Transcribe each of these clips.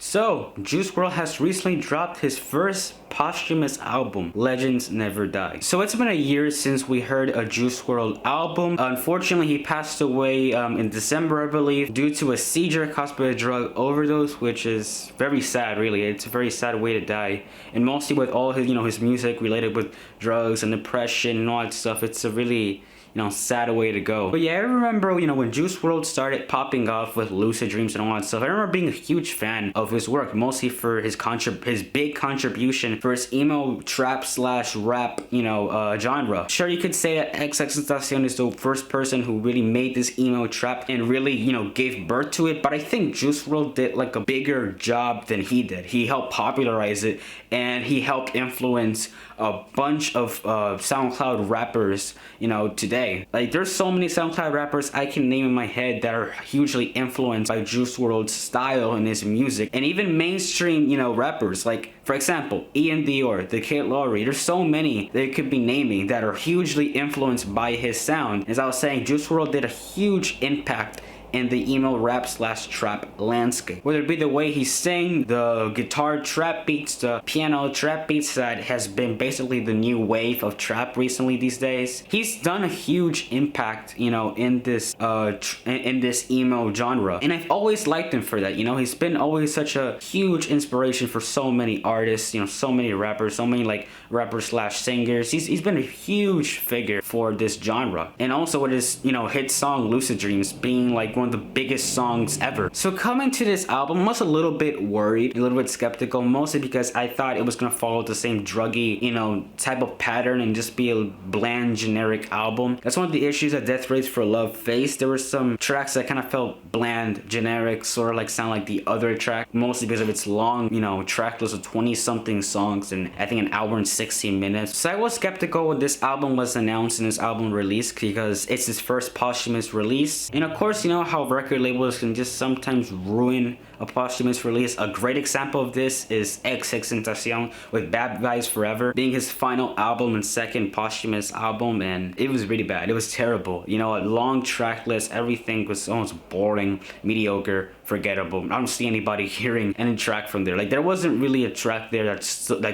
So, Juice Wrld has recently dropped his first posthumous album, Legends Never Die. So it's been a year since we heard a Juice Wrld album. Unfortunately, he passed away in December, I believe, due to a seizure caused by a drug overdose, which is very sad, really. It's a very sad way to die. And mostly with all his, his music related with drugs and depression and all that stuff, it's a really, sad way to go. But yeah, I remember, when Juice Wrld started popping off with Lucid Dreams and all that stuff, I remember being a huge fan of his work, mostly for his big contribution for his emo trap slash rap, genre. Sure, you could say that XXXTentacion is the first person who really made this emo trap and really, gave birth to it, but I think Juice Wrld did like a bigger job than he did. He helped popularize it, and he helped influence a bunch of SoundCloud rappers, today. Like, there's so many SoundCloud rappers I can name in my head that are hugely influenced by Juice WRLD's style and his music, and even mainstream, rappers, like, for example, Ian Dior, The Kid Laroi. There's so many they could be naming that are hugely influenced by his sound. As I was saying, Juice WRLD did a huge impact in the emo rap slash trap landscape. Whether it be the way he sang, the guitar trap beats, the piano trap beats, that has been basically the new wave of trap recently these days. He's done a huge impact, in this emo genre, and I've always liked him for that. He's been always such a huge inspiration for so many artists, so many rappers, so many like rappers slash singers. He's been a huge figure for this genre, and also with his hit song Lucid Dreams being like one of the biggest songs ever. So coming to this album, I was a little bit worried, a little bit skeptical, mostly because I thought it was gonna follow the same druggy, type of pattern and just be a bland, generic album. That's one of the issues that Death Race for Love faced. There were some tracks that kind of felt bland, generic, sort of like sound like the other track, mostly because of its long, track list of 20-something songs and I think an hour and 16 minutes. So I was skeptical when this album was announced and this album released, because it's his first posthumous release. And of course, how record labels can just sometimes ruin a posthumous release. A great example of this is XXXTentacion with Bad Guys Forever being his final album and second posthumous album, and it was really bad. It was terrible. A long track list, everything was almost boring, mediocre, forgettable. I don't see anybody hearing any track from there. Like, there wasn't really a track there that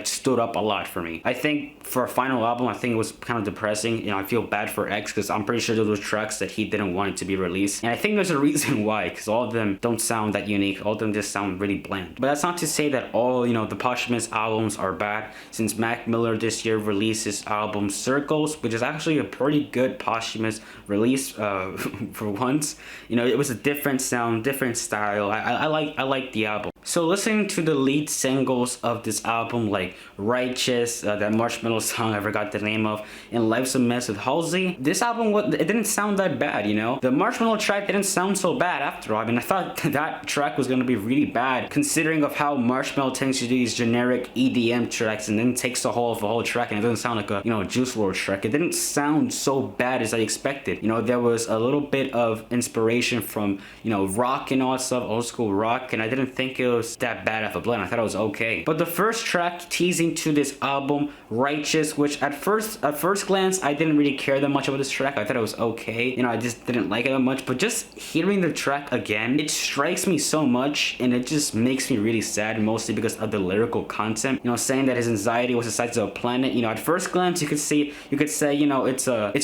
stood up a lot for me. I think for a final album, I think it was kind of depressing. I feel bad for X, because I'm pretty sure those were tracks that he didn't want it to be released, and I think there's a reason why, because all of them don't sound that unique. All of them just sound really bland. But that's not to say that all the posthumous albums are bad, since Mac Miller this year released his album Circles, which is actually a pretty good posthumous release for once. It was a different sound, different style. I like the album. So listening to the lead singles of this album, like Righteous, that Marshmello song I forgot the name of, and Life's a Mess with Halsey, this album, it didn't sound that bad, The Marshmello track didn't sound so bad after all. I mean, I thought that track was going to be really bad, considering of how Marshmello tends to do these generic EDM tracks and then takes the whole of a whole track and it doesn't sound like a, Juice WRLD track. It didn't sound so bad as I expected. There was a little bit of inspiration from, rock and all that stuff, old school rock, and I didn't think it was that bad of a blend. I thought it was okay. But the first track teasing to this album, Righteous, which at first glance I didn't really care that much about this track. I thought it was okay. I just didn't like it that much. But just hearing the track again, it strikes me so much, and it just makes me really sad, mostly because of the lyrical content. Saying that his anxiety was the size of a planet. At first glance you could say it's a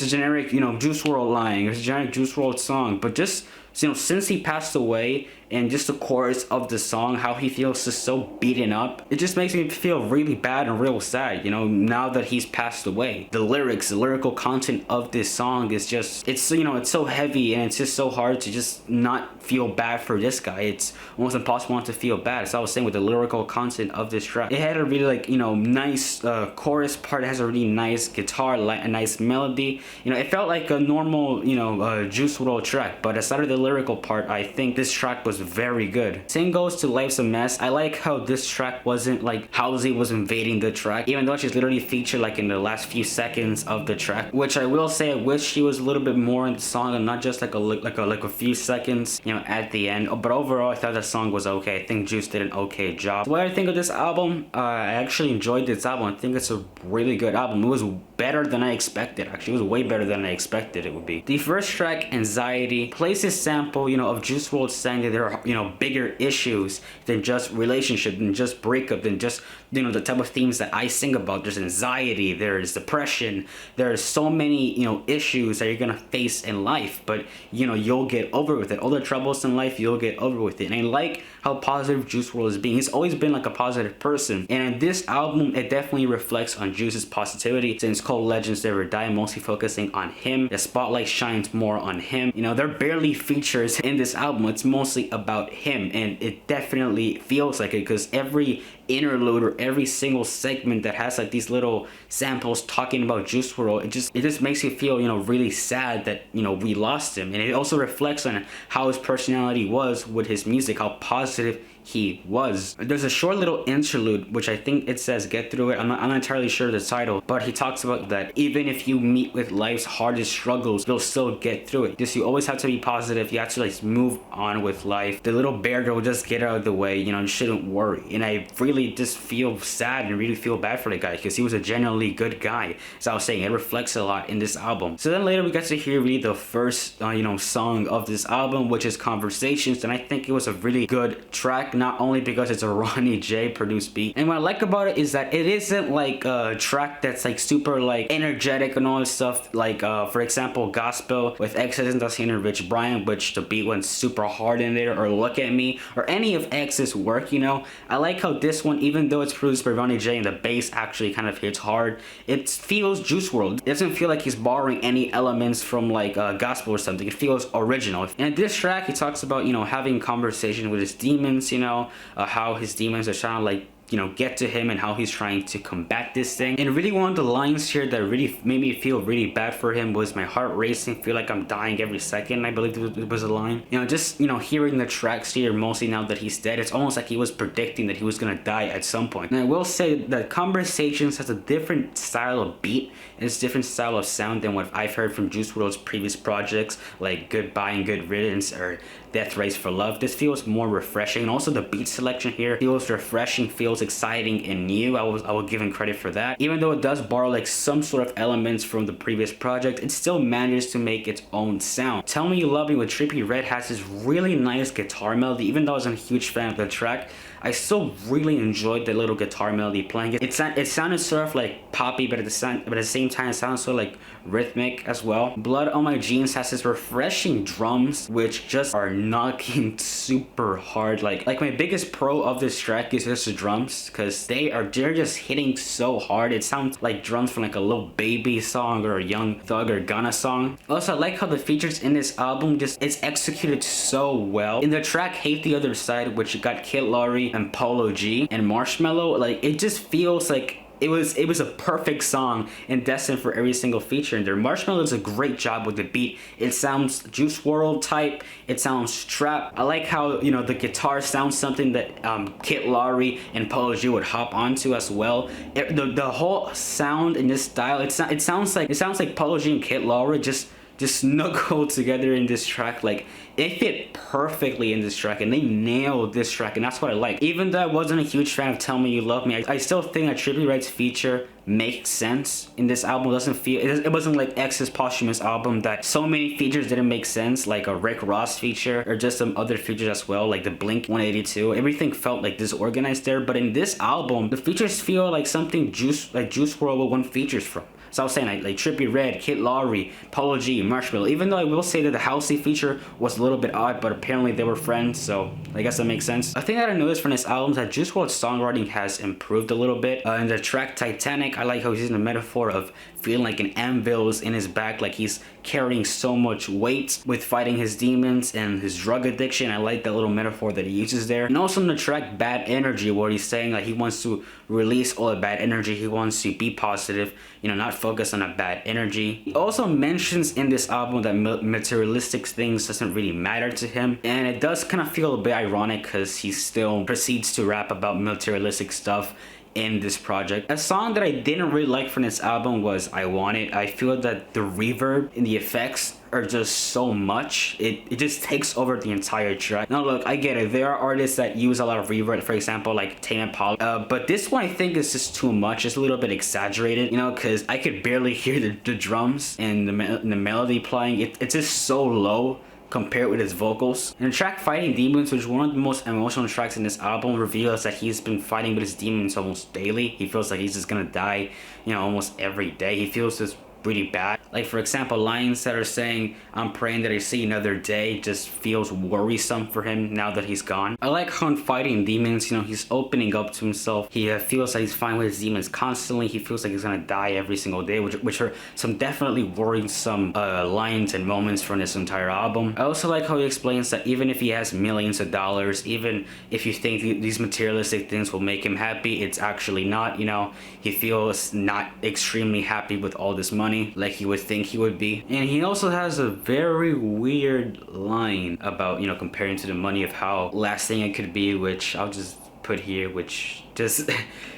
generic Juice WRLD line. It's a generic Juice WRLD song. But just since he passed away, and just the chorus of the song, how he feels just so beaten up, it just makes me feel really bad and real sad, now that he's passed away. The lyrics, the lyrical content of this song is just, it's so heavy, and it's just so hard to just not feel bad for this guy. It's almost impossible not to feel bad. As I was saying, with the lyrical content of this track, it had a really nice chorus part. It has a really nice guitar, a nice melody. It felt like a normal Juice WRLD track, but aside of the lyrical part, I think this track was very good. Same goes to Life's a Mess. I like how this track wasn't like Halsey was invading the track, even though she's literally featured like in the last few seconds of the track, which I will say I wish she was a little bit more in the song and not just like a few seconds at the end. But overall, I thought the song was okay. I think Juice did an okay job. So what I think of this album, I actually enjoyed this album. I think it's a really good album. It was better than I expected. Actually, it was way better than I expected it would be. The first track, Anxiety, plays this sample, you know, of Juice Wrld saying that there are, you know, bigger issues than just relationship, than just breakup, than just, you know, the type of themes that I sing about. There's anxiety, there's depression, there's so many, you know, issues that you're gonna face in life, but, you know, you'll get over with it. All the troubles in life, you'll get over with it. And I like how positive Juice Wrld is being. He's always been like a positive person. And in this album, it definitely reflects on Juice's positivity, since it's called Legends Never Die, mostly focusing on him. The spotlight shines more on him. You know, there are barely features in this album. It's mostly about him, and it definitely feels like it, because every interlude or every single segment that has like these little samples talking about Juice Wrld, it just makes you feel, you know, really sad that, you know, we lost him. And it also reflects on how his personality was with his music, how positive he was. There's a short little interlude which I think it says Get Through It. I'm not entirely sure the title, but he talks about that even if you meet with life's hardest struggles, you'll still get through it. Just, you always have to be positive. You have to like move on with life. The little bear girl, just get out of the way, you know, you shouldn't worry. And I really just feel sad and really feel bad for the guy, because he was a genuinely good guy. As I was saying, it reflects a lot in this album. So then later we got to hear really the first you know, song of this album, which is Conversations, and I think it was a really good track. Not only because it's a Ronnie J produced beat, and what I like about it is that it isn't like a track that's like super like energetic and all this stuff, like for example Gospel with X's and Rich Brian, which the beat went super hard in there, or Look at Me, or any of X's work. You know, I like how this one, even though it's produced by Ronnie J and the bass actually kind of hits hard, it feels Juice Wrld. It doesn't feel like he's borrowing any elements from like Gospel or something. It feels original. And in this track he talks about, you know, having conversation with his demons, you know, how his demons are trying to like, you know, get to him, and how he's trying to combat this thing. And really one of the lines here that really made me feel really bad for him was, my heart racing, feel like I'm dying every second. I believe it was a line. You know, just, you know, hearing the tracks here, mostly now that he's dead, it's almost like he was predicting that he was gonna die at some point. And I will say that Conversations has a different style of beat, and it's a different style of sound than what I've heard from Juice Wrld's previous projects, like Goodbye and Good Riddance or Death Race for Love. This feels more refreshing, and also the beat selection here feels refreshing, feels exciting and new. I will give him credit for that. Even though it does borrow like some sort of elements from the previous project, it still manages to make its own sound. Tell Me You Love Me with Trippie Redd has this really nice guitar melody. Even though I wasn't a huge fan of the track, I still really enjoyed the little guitar melody playing it. It sounded sort of like poppy, but at the same time it sounds sort of like rhythmic as well. Blood on My Jeans has this refreshing drums which just are knocking super hard. Like my biggest pro of this track is just the drums, because they're just hitting so hard. It sounds like drums from like a Lil Baby song or a Young Thug or Gunna song. Also, I like how the features in this album it's executed so well. In the track Hate the Other Side, which got Kid Laroi and Polo G and Marshmello, like it just feels like it was a perfect song and destined for every single feature in there. Marshmello does a great job with the beat. It sounds Juice Wrld type. It sounds trap. I like how, you know, the guitar sounds something that Kid Laroi and Polo G would hop onto as well. The whole sound in this style, it sounds like Polo G and Kid Laroi just snuggled together in this track. Like it fit perfectly in this track, and they nailed this track, and that's what I like. Even though I wasn't a huge fan of Tell Me You Love Me, I still think that Trippie Redd's feature makes sense in this album. It wasn't like X's posthumous album that so many features didn't make sense, like a Rick Ross feature or just some other features as well, like the Blink 182. Everything felt like disorganized there, but in this album the features feel like something Juice Wrld would want features from. So I was saying like Trippie Redd, Kid Laroi, Polo G, Marshmello. Even though I will say that the Halsey feature was a little bit odd, but apparently they were friends, so I guess that makes sense. A thing that I noticed from this album is that Juice Wrld's songwriting has improved a little bit. In the track Titanic, I like how he's using the metaphor of feeling like an anvil is in his back, like he's carrying so much weight with fighting his demons and his drug addiction. I like that little metaphor that he uses there. And also in the track Bad Energy, where he's saying like he wants to release all the bad energy, he wants to be positive, you know, not focus on that bad energy. He also mentions in this album that materialistic things doesn't really matter to him, and it does kind of feel a bit ironic because he still proceeds to rap about materialistic stuff in this project. A song that I didn't really like from this album was I Want It. I feel that the reverb and the effects are just so much. It just takes over the entire track. Now look, I get it. There are artists that use a lot of reverb, for example, like Tame and Polo. But this one I think is just too much. It's a little bit exaggerated, you know, because I could barely hear the drums and the melody playing. It's just so low compared with his vocals. And the track Fighting Demons, which is one of the most emotional tracks in this album, reveals that he's been fighting with his demons almost daily. He feels like he's just gonna die, you know, almost every day. He feels this really bad. Like for example, lines that are saying, I'm praying that I see another day, just feels worrisome for him now that he's gone. I like how in Fighting Demons, you know, he's opening up to himself. He feels like he's fighting with his demons constantly. He feels like he's gonna die every single day, which are some definitely worrisome lines and moments from this entire album. I also like how he explains that even if he has millions of dollars, even if you think these materialistic things will make him happy, it's actually not, you know. He feels not extremely happy with all this money like he would think he would be. And he also has a very weird line about, you know, comparing to the money of how lasting it could be, which I'll just put here, which just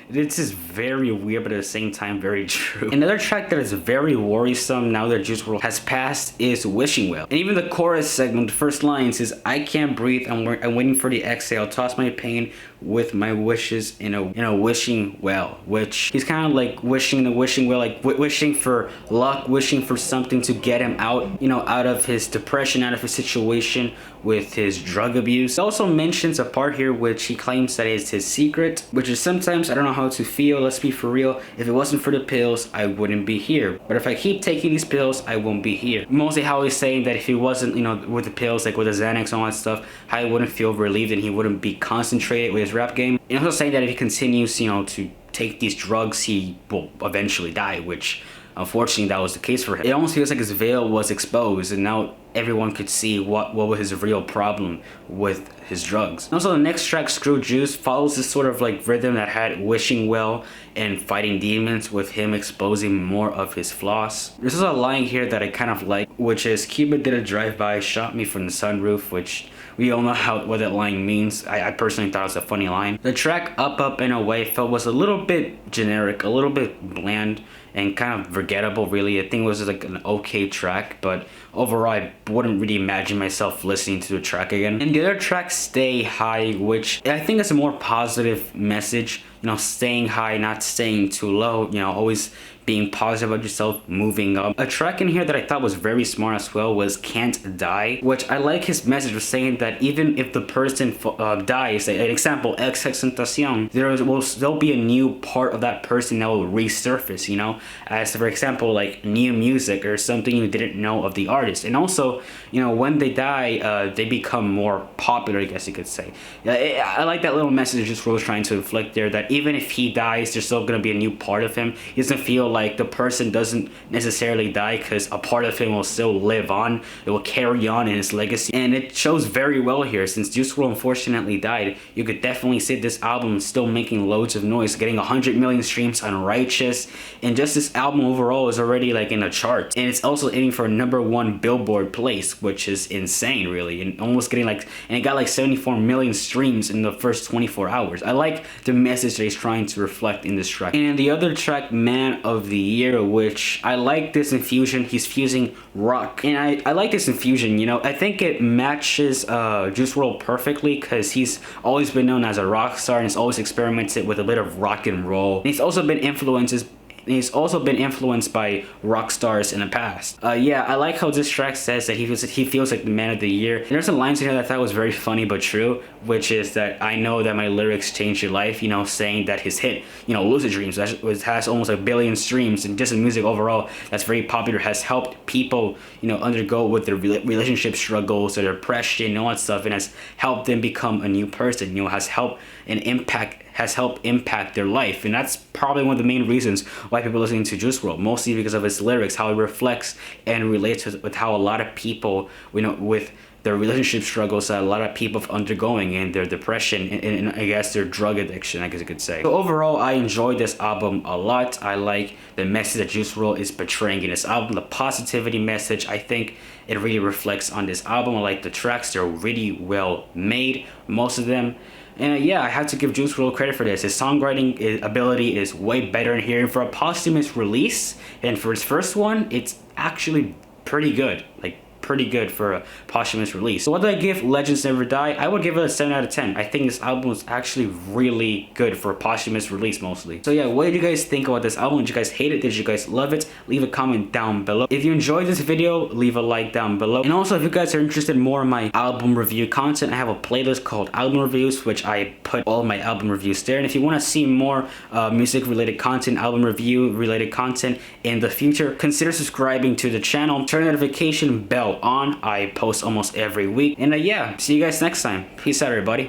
it's just very weird, but at the same time very true. Another track that is very worrisome now that Juice Wrld has passed is Wishing Well. And even the chorus segment, the first line says, I can't breathe, I'm waiting for the exhale, toss my pain with my wishes in a wishing well, which he's kind of like wishing the wishing well, like wishing for luck, wishing for something to get him out, you know, out of his depression, out of his situation with his drug abuse. He also mentions a part here which he claims that is his secret, which is sometimes I don't know how to feel, let's be for real, if it wasn't for the pills I wouldn't be here, but if I keep taking these pills I won't be here. Mostly how he's saying that if he wasn't, you know, with the pills, like with the Xanax and all that stuff, how he wouldn't feel relieved and he wouldn't be concentrated with his rap game. And also saying that if he continues, you know, to take these drugs, he will eventually die, which unfortunately that was the case for him. It almost feels like his veil was exposed and now everyone could see what was his real problem with his drugs. And also the next track, Screw Juice, follows this sort of like rhythm that had Wishing Well and Fighting Demons, with him exposing more of his flaws. There's also a line here that I kind of like, which is Cupid did a drive-by, shot me from the sunroof, which we all know what that line means. I personally thought it was a funny line. The track Up Up and Away felt was a little bit generic, a little bit bland, and kind of forgettable really. I think it was like an okay track, but overall I wouldn't really imagine myself listening to the track again. And the other track, Stay High, which I think is a more positive message, you know, staying high, not staying too low, you know, always being positive about yourself, moving up. A track in here that I thought was very smart as well was Cant Die, which I like his message of saying that even if the person dies, an example, XXXTentacion, there will still be a new part of that person that will resurface, you know, as for example, like new music or something you didn't know of the artist. And also, you know, when they die, they become more popular, I guess you could say. I like that little message Juice Wrld was trying to inflict there, that even if he dies, there's still gonna be a new part of him. He doesn't feel like the person doesn't necessarily die because a part of him will still live on. It will carry on in his legacy. And it shows very well here. Since Juice Wrld unfortunately died, you could definitely see this album still making loads of noise, getting 100 million streams on Righteous. And just this album overall is already like in the charts. And it's also aiming for a #1 Billboard place, which is insane really. And almost getting like, and it got like 74 million streams in the first 24 hours. I like the message that he's trying to reflect in this track. And the other track, Man of the Year, which I like this infusion. He's fusing rock, and I like this infusion, you know. I think it matches Juice Wrld perfectly because he's always been known as a rock star and he's always experimented with a bit of rock and roll. And he's also been influenced by rock stars in the past. Yeah, I like how this track says that he feels like the man of the year. And there's some lines in here that I thought was very funny but true, which is that I know that my lyrics changed your life, you know, saying that his hit, you know, Lucid Dreams, has almost 1 billion streams, and just in music overall that's very popular, has helped people, you know, undergo with their relationship struggles or depression and all that stuff, and has helped them become a new person, you know, has helped impact their life. And that's probably one of the main reasons why people are listening to Juice Wrld, mostly because of his lyrics, how it reflects and relates with how a lot of people, you know, with their relationship struggles that a lot of people are undergoing, and their depression and I guess their drug addiction, I guess you could say. So overall, I enjoyed this album a lot. I like the message that Juice Wrld is portraying in this album, the positivity message. I think it really reflects on this album. I like the tracks, they're really well made, most of them. And yeah, I have to give Juice Wrld credit for this. His songwriting ability is way better in here, and for a posthumous release, and for his first one, it's actually pretty good. Like, pretty good for a posthumous release. So what do I give Legends Never Die? I would give it a 7 out of 10. I think this album was actually really good for a posthumous release mostly. So yeah, what did you guys think about this album? Did you guys hate it? Did you guys love it? Leave a comment down below. If you enjoyed this video, leave a like down below. And also, if you guys are interested more in my album review content, I have a playlist called Album Reviews, which I put all my album reviews there. And if you want to see more music related content, album review related content in the future, consider subscribing to the channel. Turn the notification bell on. I post almost every week. And yeah, see you guys next time. Peace out, everybody.